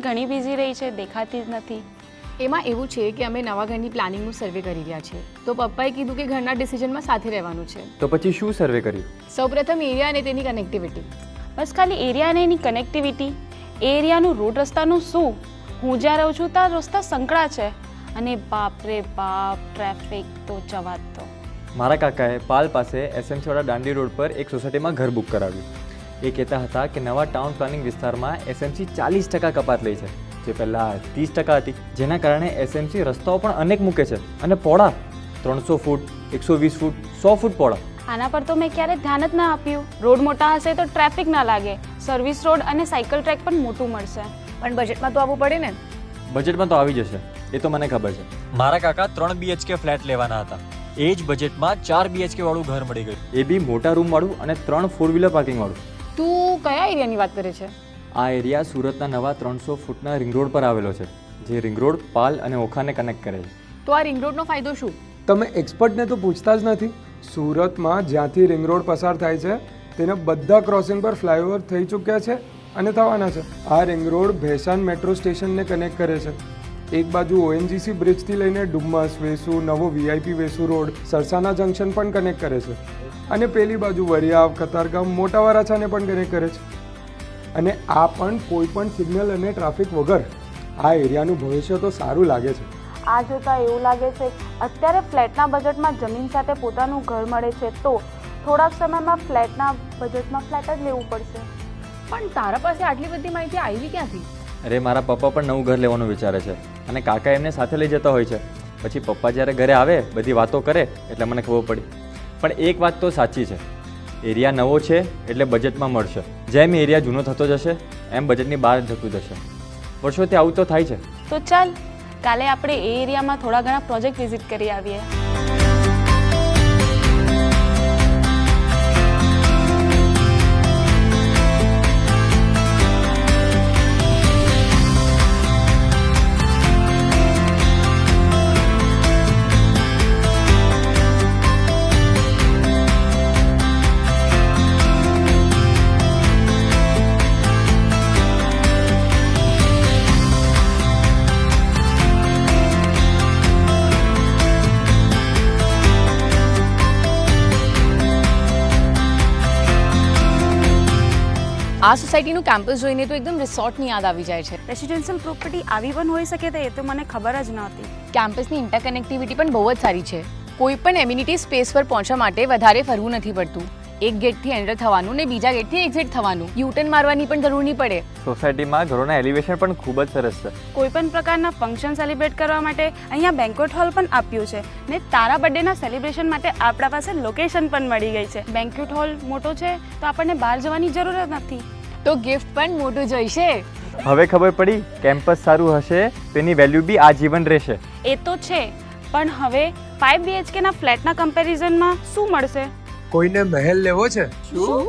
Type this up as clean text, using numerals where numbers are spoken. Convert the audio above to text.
ઘણી બિઝી રહી છે, દેખાતી જ નથી. એમાં એવું છે કે અમે નવા ઘરની પ્લાનિંગનું સર્વે કરી રહ્યા છીએ, તો પપ્પાએ કીધું કે ઘરના ડિસિઝનમાં સાથે રહેવાનું છે. તો પછી શું સર્વે કર્યું? સૌપ્રથમ એરિયા અને તેની કનેક્ટિવિટી. બસ ખાલી એરિયા અને એની કનેક્ટિવિટી. એ એરિયાનું રોડ રસ્તાનું શું? હું જ્યાં રહું છું ત્યાં રસ્તા સંકળા છે અને બાપ રે બાપ, ટ્રાફિક તો જવા જ દો. મારા કાકાએ પાલ પાસે એસએમસી વાળા દાંડી રોડ પર એક સોસાયટીમાં ઘર બુક કરાવ્યું. એ કહેતા હતા કે નવા ટાઉન પ્લાનિંગ વિસ્તારમાં એસએમસી 40% કપાત લે છે, જે પહેલાં 30% હતી, જેના કારણે એસએમસી રસ્તાઓ પણ અનેક મૂકે છે અને પહોળા 300 ફૂટ, 120 ફૂટ, 100 ફૂટ પહોળા. આના પર તો મેં ક્યારે ધ્યાન જ ના આપ્યું. રોડ મોટા હશે તો ટ્રાફિક ના લાગે, સર્વિસ રોડ અને સાયકલ ટ્રેક પણ મોટું મળશે. પણ બજેટમાં તો આવવું પડે ને. બજેટમાં તો આવી જશે, એ તો મને ખબર છે. મારા કાકા 3 BHK ફ્લેટ લેવાના હતા, એ જ બજેટમાં 4 BHK વાળું ઘર મળી ગયું. એ બી મોટા રૂમ વાળું અને 3 4 વ્હીલર પાર્કિંગ વાળું. તું કયા એરિયાની વાત કરે છે? આ એરિયા સુરતના નવા 300 ફૂટના રિંગ રોડ પર આવેલો છે, જે રિંગ રોડ પાલ અને ઓખાને કનેક્ટ કરે છે. તો આ રિંગ રોડનો ફાયદો શું? તમે એક્સપર્ટને તો પૂછતા જ નથી. સુરતમાં જ્યાંથી રિંગ રોડ પસાર થાય છે તેના બધા ક્રોસિંગ પર ફ્લાયઓવર થઈ ચૂક્યા છે અને થવાના છે. આ રિંગ રોડ ભેસાન મેટ્રો સ્ટેશનને કનેક્ટ કરે છે. એક બાજુ ONGC બ્રિજથી લઈને ડુમ્મસ, વેસુ, નવો VIP Vesu road, Sarsana junction પણ કનેક્ટ કરે છે અને પેલી બાજુ વરિયાવ, કતારગામ, મોટા વરાછાને પણ કનેક્ટ કરે છે. અને આ પણ કોઈ પણ સિગ્નલ અને ટ્રાફિક વગર. આ એરિયાનું ભવિષ્ય તો સારું લાગે છે. આ જોતા એવું લાગે છે અત્યારે ફ્લેટના બજેટમાં જમીન સાથે પોતાનું ઘર મળે છે, તો થોડાક સમયમાં ફ્લેટના બજેટમાં ફ્લેટ જ લેવું પડશે. પણ તારા પાસે આટલી બધી માહિતી આવી ક્યાંથી? અરે મારા પપ્પા પણ નવું ઘર લેવાનું વિચારે છે અને કાકા એમને સાથે લઈ જતા હોય છે. પછી પપ્પા જ્યારે ઘરે આવે બધી વાતો કરે એટલે મને ખબર પડી. પણ એક વાત તો સાચી છે, એરિયા નવો છે એટલે બજેટમાં મળશે. જેમ એરિયા જૂનો થતો જશે એમ બજેટની બહાર જતું જશે. વર્ષોથી આવું તો થાય છે. તો ચાલ કાલે આપણે એ એરિયામાં થોડા ઘણા પ્રોજેક્ટ વિઝિટ કરી આવીએ. આ સોસાયટીનું કેમ્પસ જોઈને તો એકદમ રિસોર્ટની યાદ આવી જાય છે. રેસિડેન્શિયલ પ્રોપર્ટી આવી પણ હોઈ શકે તે તો મને ખબર જ નહોતી. કેમ્પસની ઇન્ટરકનેક્ટિવિટી પણ બહુ જ સારી છે. કોઈ પણ એમ્યુનિટી સ્પેસ પર પહોંચવા માટે વધારે ફરવું નથી પડતું. એક ગેટથી એન્ટર થવાનું ને બીજા ગેટથી એક્ઝિટ થવાનું. યુટર્ન મારવાની પણ જરૂર નહીં પડે. સોસાયટીમાં ઘરોના એલિવેશન પણ ખૂબ જ સરસ છે. કોઈ પણ પ્રકારના ફંક્શન સેલિબ્રેટ કરવા માટે અહીંયા બેન્ક્વેટ હોલ પણ આપ્યું છે ને તારા બર્થડેના સેલિબ્રેશન માટે આપણા પાસે લોકેશન પણ મળી ગઈ છે. બેન્ક્વેટ હોલ મોટો છે તો આપણને બહાર જવાની જરૂર જ નથી. તો ગિફ્ટ પણ મોટું જોઈશે. હવે ખબર પડી, કેમ્પસ સારું હશે તેની વેલ્યુ બી આજીવન રહેશે. એ તો છે, પણ હવે 5 BHK ના ફ્લેટના કમ્પેરિઝનમાં શું મળશે? કોઈને મહેલ લેવો છે? શું?